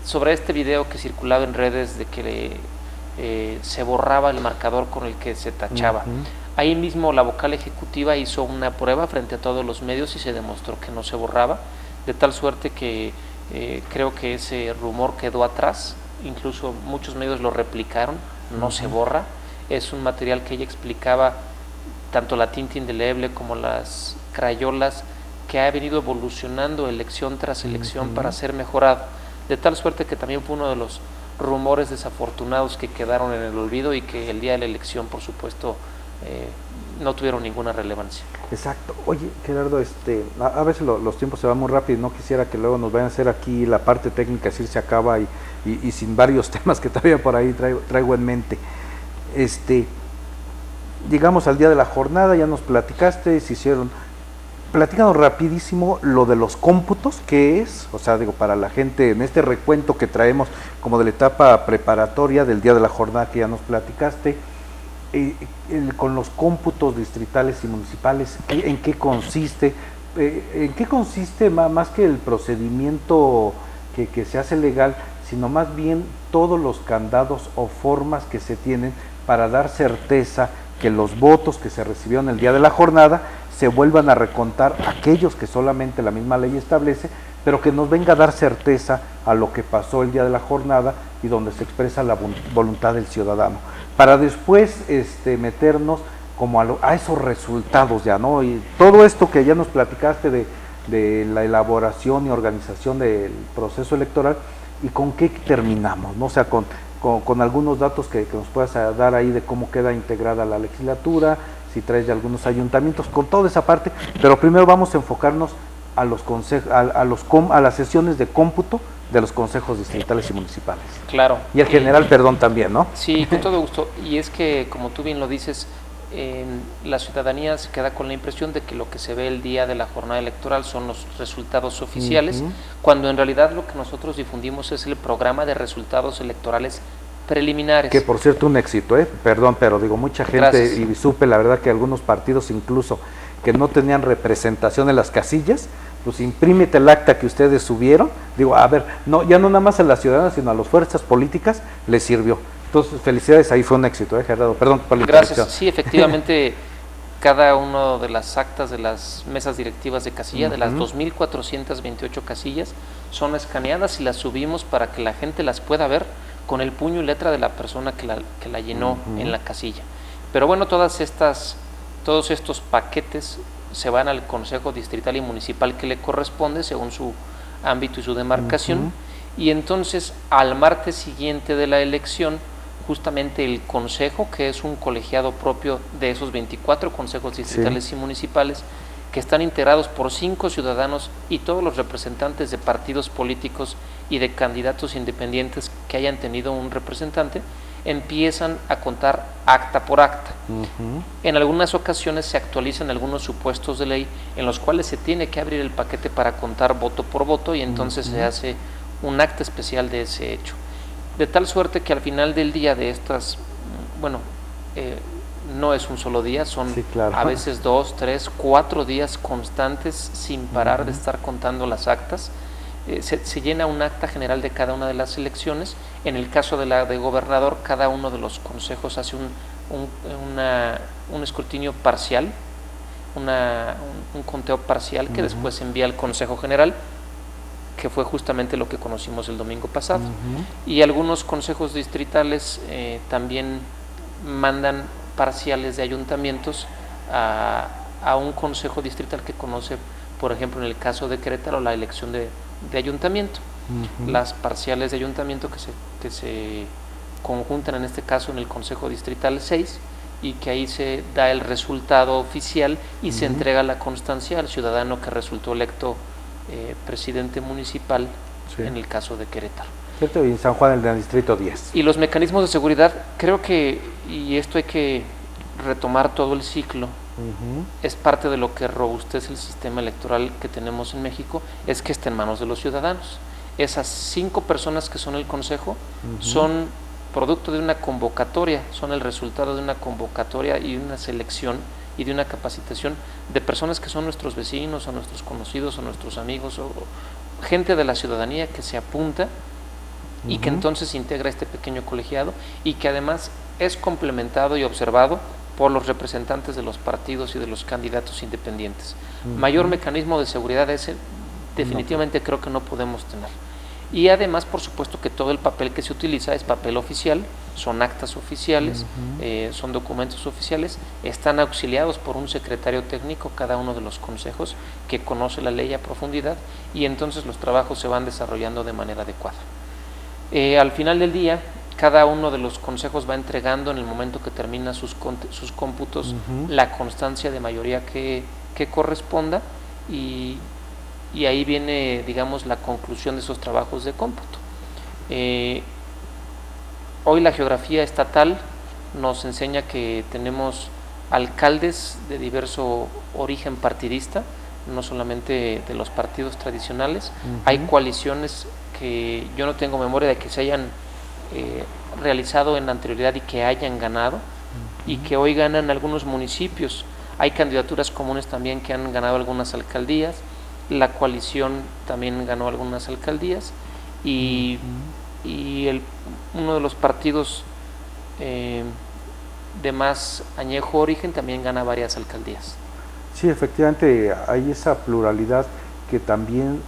sobre este video que circulaba en redes de que se borraba el marcador con el que se tachaba. Ahí mismo la vocal ejecutiva hizo una prueba frente a todos los medios y se demostró que no se borraba, de tal suerte que creo que ese rumor quedó atrás. Incluso muchos medios lo replicaron, no se borra. Es un material que ella explicaba, tanto la tinta indeleble como las crayolas, que ha venido evolucionando elección tras elección para ser mejorado, de tal suerte que también fue uno de los rumores desafortunados que quedaron en el olvido y que el día de la elección, por supuesto, no tuvieron ninguna relevancia. Exacto. Oye, Gerardo, a veces los tiempos se van muy rápido y no quisiera que luego nos vayan a hacer aquí la parte técnica, si se acaba y sin varios temas que todavía por ahí traigo en mente. Llegamos al día de la jornada, ya nos platicaste, platícanos rapidísimo lo de los cómputos, ¿qué es? O sea, digo, para la gente, en este recuento que traemos como de la etapa preparatoria del día de la jornada que ya nos platicaste, con los cómputos distritales y municipales, ¿en qué consiste? ¿En qué consiste más que el procedimiento que se hace legal, sino más bien todos los candados o formas que se tienen para dar certeza que los votos que se recibieron el día de la jornada se vuelvan a recontar aquellos que solamente la misma ley establece, pero que nos venga a dar certeza a lo que pasó el día de la jornada y donde se expresa la voluntad del ciudadano, para después meternos como a esos resultados ya, ¿no? Y todo esto que ya nos platicaste de la elaboración y organización del proceso electoral, y con qué terminamos, ¿no? O sea, con algunos datos que nos puedas dar ahí de cómo queda integrada la legislatura, si traes de algunos ayuntamientos, con toda esa parte, pero primero vamos a enfocarnos a los consejos, a las sesiones de cómputo de los consejos distritales y municipales. Claro. Y el general, perdón, también, ¿no? Sí, con todo gusto. Y es que, como tú bien lo dices, la ciudadanía se queda con la impresión de que lo que se ve el día de la jornada electoral son los resultados oficiales, cuando en realidad lo que nosotros difundimos es el programa de resultados electorales preliminares. Que por cierto un éxito, perdón, pero digo, mucha gente, Gracias. y supe la verdad que algunos partidos incluso que no tenían representación en las casillas, pues imprímete el acta que ustedes subieron, digo, a ver, no, ya no nada más a la ciudadana, sino a las fuerzas políticas les sirvió. Entonces, felicidades, ahí fue un éxito, Gerardo, perdón por la Gracias, sí, efectivamente, cada una de las actas de las mesas directivas de casilla, de las 2.428 casillas, son escaneadas y las subimos para que la gente las pueda ver con el puño y letra de la persona que la llenó en la casilla. Pero bueno, todos estos paquetes se van al Consejo Distrital y Municipal que le corresponde según su ámbito y su demarcación, y entonces al martes siguiente de la elección, justamente el Consejo, que es un colegiado propio de esos 24 consejos distritales y municipales, que están integrados por 5 ciudadanos y todos los representantes de partidos políticos y de candidatos independientes que hayan tenido un representante, empiezan a contar acta por acta. En algunas ocasiones se actualizan algunos supuestos de ley en los cuales se tiene que abrir el paquete para contar voto por voto, y entonces se hace un acta especial de ese hecho. De tal suerte que al final del día de estas, bueno, no es un solo día, son a veces 2, 3, 4 días constantes sin parar de estar contando las actas. Se llena un acta general de cada una de las elecciones. En el caso de la de gobernador, cada uno de los consejos hace un escrutinio parcial, un conteo parcial que después se envía al Consejo General, que fue justamente lo que conocimos el domingo pasado. Y algunos consejos distritales también mandan parciales de ayuntamientos a un consejo distrital que conoce, por ejemplo, en el caso de Querétaro, la elección de ayuntamiento. Las parciales de ayuntamiento que se conjuntan en este caso en el Consejo Distrital 6, y que ahí se da el resultado oficial y se entrega la constancia al ciudadano que resultó electo presidente municipal en el caso de Querétaro. ¿Cierto? Y en San Juan, del distrito 10. Y los mecanismos de seguridad, creo que, y esto hay que retomar todo el ciclo, es parte de lo que robustece el sistema electoral que tenemos en México, es que está en manos de los ciudadanos. Esas 5 personas que son el consejo son producto de una convocatoria, son el resultado de una convocatoria y una selección y de una capacitación de personas que son nuestros vecinos o nuestros conocidos o nuestros amigos o gente de la ciudadanía que se apunta y que entonces integra este pequeño colegiado, y que además es complementado y observado por los representantes de los partidos y de los candidatos independientes. Mayor mecanismo de seguridad ese definitivamente creo que no podemos tener. Y además, por supuesto, que todo el papel que se utiliza es papel oficial, son actas oficiales, son documentos oficiales, están auxiliados por un secretario técnico cada uno de los consejos que conoce la ley a profundidad, y entonces los trabajos se van desarrollando de manera adecuada. Al final del día, cada uno de los consejos va entregando en el momento que termina sus cómputos la constancia de mayoría que corresponda, y ahí viene, digamos, la conclusión de esos trabajos de cómputo. Hoy la geografía estatal nos enseña que tenemos alcaldes de diverso origen partidista, no solamente de los partidos tradicionales. Hay coaliciones que yo no tengo memoria de que se hayan realizado en anterioridad y que hayan ganado, y que hoy ganan algunos municipios. Hay candidaturas comunes también que han ganado algunas alcaldías. La coalición también ganó algunas alcaldías, y y uno de los partidos de más añejo origen también gana varias alcaldías. Sí, efectivamente hay esa pluralidad que también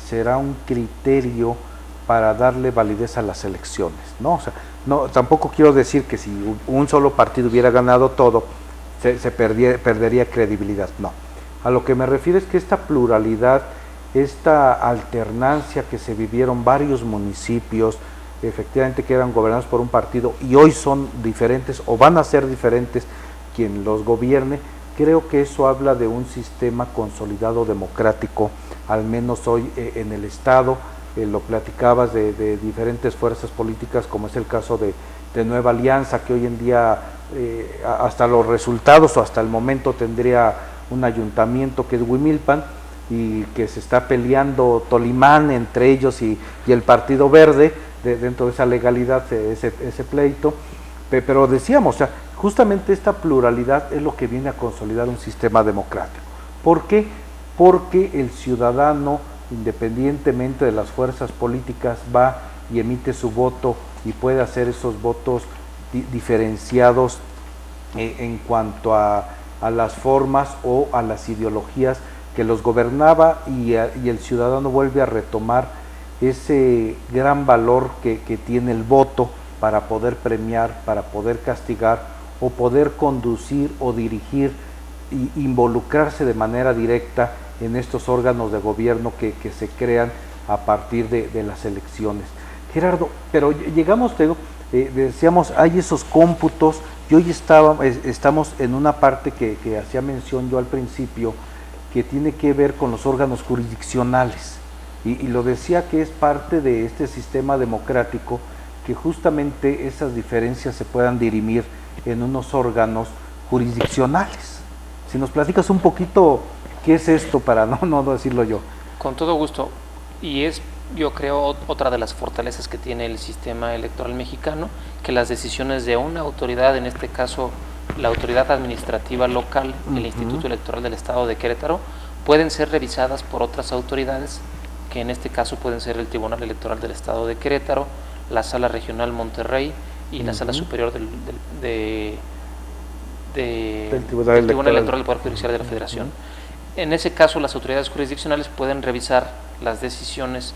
será un criterio para darle validez a las elecciones, ¿no? O sea, no, tampoco quiero decir que si un solo partido hubiera ganado todo, se perdería credibilidad, no. A lo que me refiero es que esta pluralidad, esta alternancia que se vivieron varios municipios, efectivamente que eran gobernados por un partido y hoy son diferentes o van a ser diferentes quien los gobierne, creo que eso habla de un sistema consolidado democrático, al menos hoy en el Estado. Lo platicabas de diferentes fuerzas políticas, como es el caso de Nueva Alianza, que hoy en día hasta los resultados o hasta el momento tendría un ayuntamiento que es Huimilpan, y que se está peleando Tolimán entre ellos y el Partido Verde, dentro de esa legalidad, ese pleito. Pero decíamos, o sea, justamente esta pluralidad es lo que viene a consolidar un sistema democrático. ¿Por qué? Porque el ciudadano, independientemente de las fuerzas políticas, va y emite su voto y puede hacer esos votos diferenciados en cuanto a las formas o a las ideologías que los gobernaba, y el ciudadano vuelve a retomar ese gran valor que tiene el voto para poder premiar, para poder castigar o poder conducir o dirigir e involucrarse de manera directa en estos órganos de gobierno que se crean a partir de las elecciones. Gerardo, pero llegamos, decíamos, hay esos cómputos, y hoy estamos en una parte que hacía mención yo al principio, que tiene que ver con los órganos jurisdiccionales, y lo decía que es parte de este sistema democrático, que justamente esas diferencias se puedan dirimir en unos órganos jurisdiccionales. Si nos platicas un poquito qué es esto, para no decirlo yo. Con todo gusto, y es, yo creo, otra de las fortalezas que tiene el sistema electoral mexicano, que las decisiones de una autoridad, en este caso la autoridad administrativa local, el Instituto Electoral del Estado de Querétaro, pueden ser revisadas por otras autoridades, que en este caso pueden ser el Tribunal Electoral del Estado de Querétaro, la Sala Regional Monterrey y la Sala Superior del Tribunal Electoral del Poder Judicial de la Federación. En ese caso, las autoridades jurisdiccionales pueden revisar las decisiones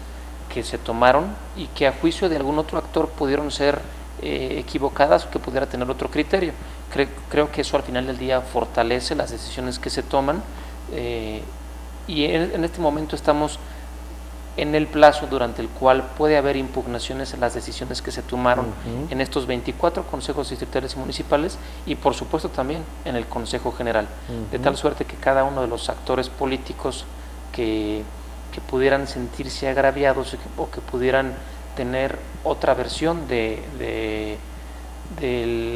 que se tomaron y que a juicio de algún otro actor pudieron ser equivocadas o que pudiera tener otro criterio. Creo que eso al final del día fortalece las decisiones que se toman, y en este momento estamos en el plazo durante el cual puede haber impugnaciones en las decisiones que se tomaron en estos 24 consejos distritales y municipales, y por supuesto también en el Consejo General, de tal suerte que cada uno de los actores políticos que pudieran sentirse agraviados o que pudieran tener otra versión de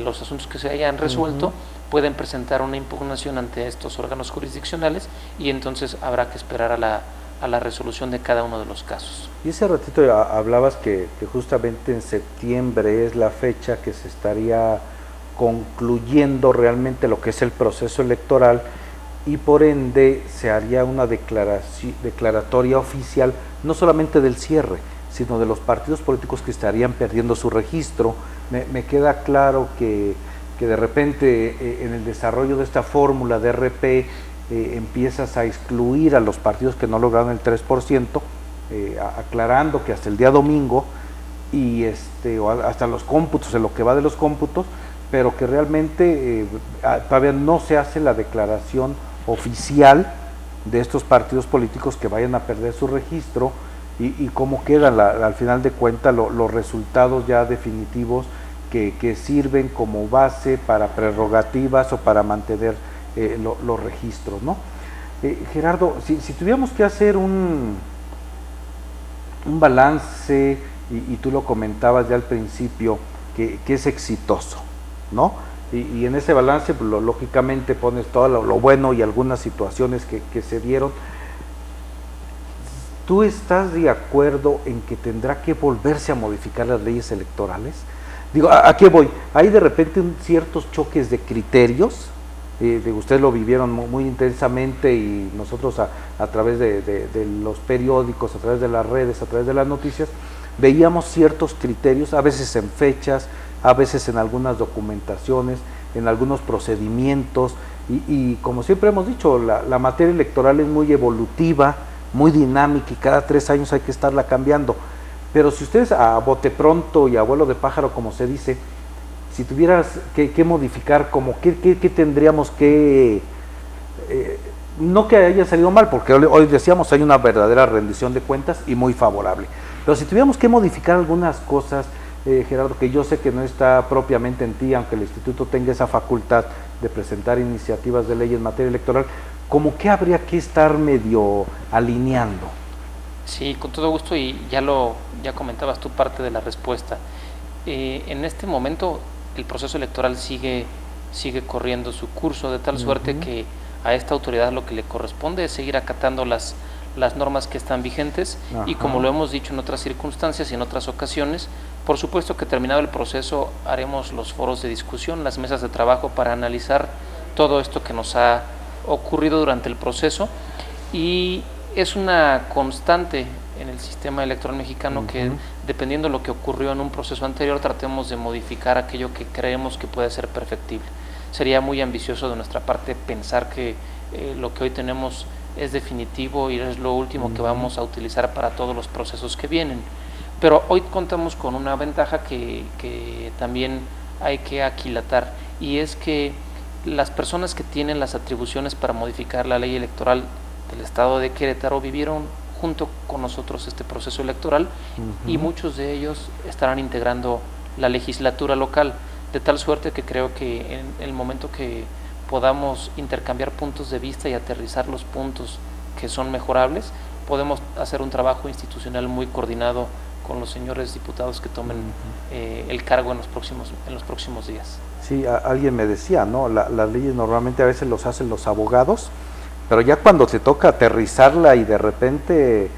los asuntos que se hayan resuelto, pueden presentar una impugnación ante estos órganos jurisdiccionales, y entonces habrá que esperar a la resolución de cada uno de los casos. Y ese ratito hablabas que justamente en septiembre es la fecha que se estaría concluyendo realmente lo que es el proceso electoral, y por ende se haría una declaratoria oficial, no solamente del cierre, sino de los partidos políticos que estarían perdiendo su registro. Me queda claro que de repente en el desarrollo de esta fórmula de RP empiezas a excluir a los partidos que no lograron el 3%, aclarando que hasta el día domingo y o hasta los cómputos, en lo que va de los cómputos, pero que realmente todavía no se hace la declaración oficial de estos partidos políticos que vayan a perder su registro, y cómo quedan al final de cuentas los resultados ya definitivos que sirven como base para prerrogativas o para mantener los registros, ¿no? Gerardo, si tuviéramos que hacer un balance, y tú lo comentabas ya al principio, que es exitoso, ¿no? Y en ese balance, pues, lógicamente pones todo lo bueno y algunas situaciones que se dieron. ¿Tú estás de acuerdo en que tendrá que volverse a modificar las leyes electorales? Digo, ¿a qué voy? Hay de repente ciertos choques de criterios ustedes lo vivieron muy intensamente y nosotros a través de los periódicos, a través de las redes, a través de las noticias, veíamos ciertos criterios, a veces en fechas, a veces en algunas documentaciones, en algunos procedimientos, y como siempre hemos dicho, la materia electoral es muy evolutiva, muy dinámica, y cada 3 años hay que estarla cambiando. Pero si ustedes a bote pronto y a vuelo de pájaro, como se dice, si tuvieras que modificar, ¿qué tendríamos que, no que haya salido mal, porque hoy decíamos hay una verdadera rendición de cuentas y muy favorable, pero si tuviéramos que modificar algunas cosas, Gerardo, que yo sé que no está propiamente en ti, aunque el instituto tenga esa facultad de presentar iniciativas de ley en materia electoral, ¿cómo que habría que estar medio alineando? Sí, con todo gusto, y ya comentabas tú parte de la respuesta. En este momento el proceso electoral sigue corriendo su curso, de tal suerte que a esta autoridad lo que le corresponde es seguir acatando las normas que están vigentes. Y como lo hemos dicho en otras circunstancias y en otras ocasiones, por supuesto que terminado el proceso haremos los foros de discusión, las mesas de trabajo para analizar todo esto que nos ha ocurrido durante el proceso, y es una constante en el sistema electoral mexicano que, dependiendo de lo que ocurrió en un proceso anterior, tratemos de modificar aquello que creemos que puede ser perfectible. Sería muy ambicioso de nuestra parte pensar que lo que hoy tenemos es definitivo y es lo último que vamos a utilizar para todos los procesos que vienen. Pero hoy contamos con una ventaja que también hay que aquilatar, y es que las personas que tienen las atribuciones para modificar la ley electoral del estado de Querétaro vivieron junto con nosotros este proceso electoral, y muchos de ellos estarán integrando la legislatura local, de tal suerte que creo que en el momento que podamos intercambiar puntos de vista y aterrizar los puntos que son mejorables, podemos hacer un trabajo institucional muy coordinado con los señores diputados que tomen el cargo en los próximos días. Sí, alguien me decía, ¿no? Las leyes normalmente a veces los hacen los abogados, pero ya cuando te toca aterrizarla y de repente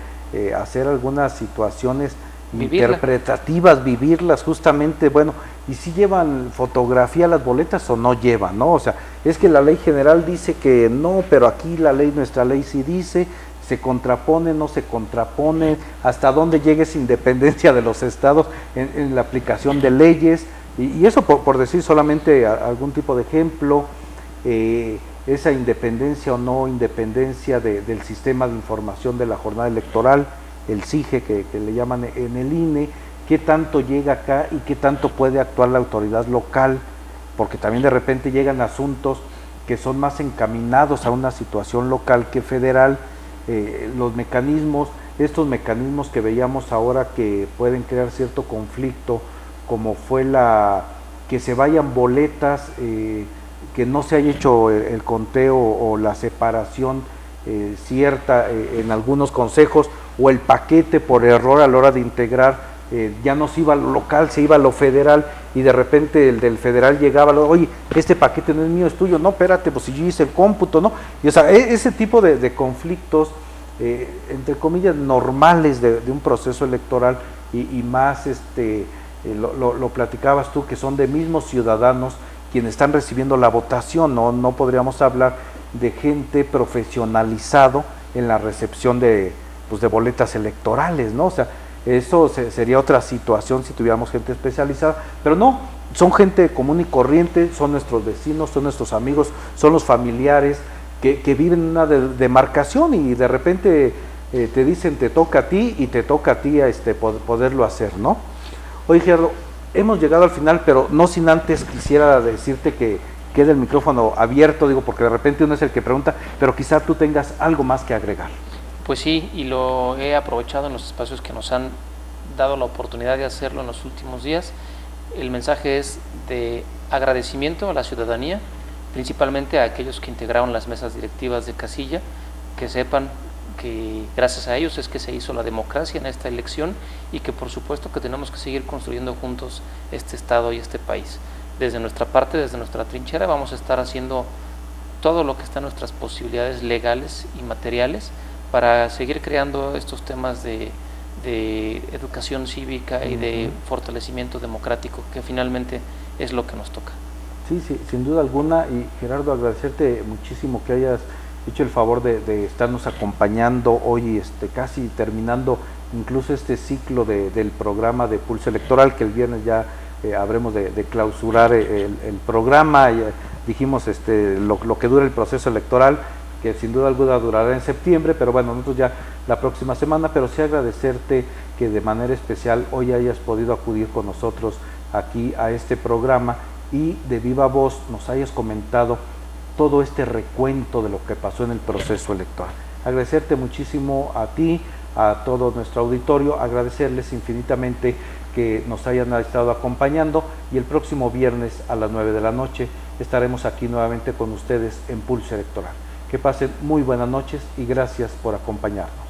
hacer algunas situaciones interpretativas, vivirlas justamente, bueno, y si llevan fotografía las boletas o no llevan, ¿no? O sea, es que la ley general dice que no, pero aquí nuestra ley sí dice, se contrapone, no se contrapone, hasta dónde llega esa independencia de los estados en la aplicación de leyes, y eso por decir solamente algún tipo de ejemplo, esa independencia o no independencia del sistema de información de la jornada electoral, el CIGE que le llaman en el INE, qué tanto llega acá y qué tanto puede actuar la autoridad local, porque también de repente llegan asuntos que son más encaminados a una situación local que federal. Los mecanismos, estos mecanismos que veíamos ahora que pueden crear cierto conflicto, como fue que se vayan boletas, que no se haya hecho el conteo o la separación cierta en algunos consejos, o el paquete por error a la hora de integrar, ya no se iba a lo local, se iba a lo federal, y de repente el del federal llegaba, oye, este paquete no es mío, es tuyo, no, espérate, pues si yo hice el cómputo, ¿no? Y o sea, ese tipo de conflictos, entre comillas, normales de un proceso electoral, y más, lo platicabas tú, que son de mismos ciudadanos quienes están recibiendo la votación, no podríamos hablar de gente profesionalizado en la recepción de boletas electorales, ¿no? O sea, eso sería otra situación si tuviéramos gente especializada, pero no, son gente común y corriente, son nuestros vecinos, son nuestros amigos, son los familiares que viven en una demarcación, y de repente te dicen te toca a ti, y te toca a ti poderlo hacer, ¿no? Oye, Gerardo, hemos llegado al final, pero no sin antes quisiera decirte que quede el micrófono abierto, digo, porque de repente uno es el que pregunta, pero quizá tú tengas algo más que agregar. Pues sí, y lo he aprovechado en los espacios que nos han dado la oportunidad de hacerlo en los últimos días. El mensaje es de agradecimiento a la ciudadanía, principalmente a aquellos que integraron las mesas directivas de casilla, que sepan que gracias a ellos es que se hizo la democracia en esta elección, y que por supuesto que tenemos que seguir construyendo juntos este estado y este país. Desde nuestra parte, desde nuestra trinchera, vamos a estar haciendo todo lo que está en nuestras posibilidades legales y materiales para seguir creando estos temas de educación cívica y de fortalecimiento democrático, que finalmente es lo que nos toca. Sí, sí, sin duda alguna. Y Gerardo, agradecerte muchísimo que hayas hecho el favor de estarnos acompañando hoy, casi terminando incluso este ciclo del programa de Pulso Electoral, que el viernes ya habremos de clausurar el programa. Y, dijimos lo que dura el proceso electoral, que sin duda alguna durará en septiembre, pero bueno, nosotros ya la próxima semana. Pero sí agradecerte que de manera especial hoy hayas podido acudir con nosotros aquí a este programa y de viva voz nos hayas comentado todo este recuento de lo que pasó en el proceso electoral. Agradecerte muchísimo a ti, a todo nuestro auditorio, agradecerles infinitamente que nos hayan estado acompañando, y el próximo viernes a las 9 de la noche estaremos aquí nuevamente con ustedes en Pulso Electoral. Que pasen muy buenas noches y gracias por acompañarnos.